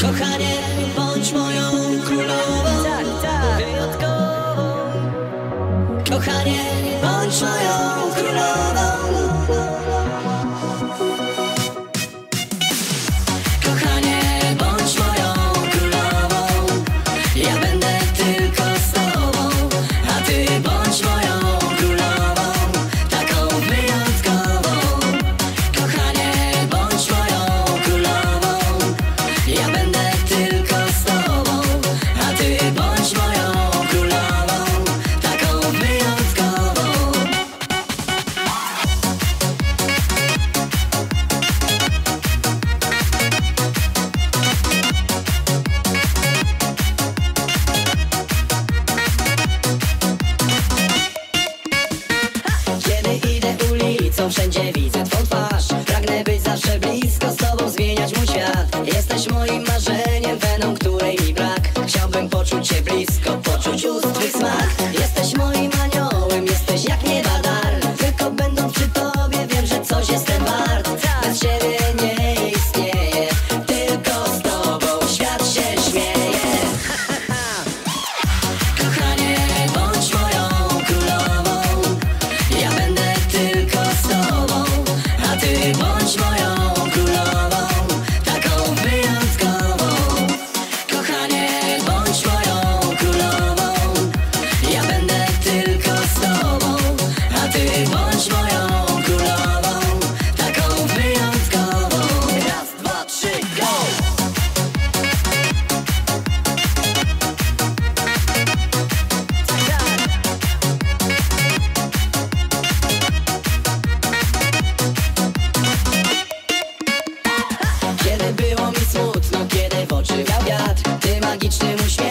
Kochanie, bądź moją królową, wyjątkową. Kochanie, bądź moją królową. Kochanie, bądź moją królową. Ja będę tylko z tobą, a ty bądź moją królową, taką wyjątkową. Kochanie, bądź moją królową. Ja będę tylko z tobą, a ty bądź moją królową, taką wyjątkową. Kiedy idę ulicą, wszędzie widzę twą twarz. Pragnę być zawsze blisko z tobą, zmieniać mój świat. Jesteś moim marzeniem, weną, której mi brak. Chciałbym poczuć cię blisko, poczuć ust twych smak. Jesteś moim aniołem, jesteś jak nieba dar. Tylko będąc przy tobie wiem, że coś jestem wart. Bez ciebie nie istnieje, tylko z tobą świat się śmieje. Kochanie, bądź moją królową. Ja będę tylko z tobą, a ty bądź moją królową, taką wyjątkową. Kochanie, bądź moją królową. Ja będę tylko z tobą, a ty bądź moją królową, taką wyjątkową. Raz, dwa, trzy, go! Kiedy było mi smutno, kiedy w oczy wiał wiatr, ty magicznym uśmiechem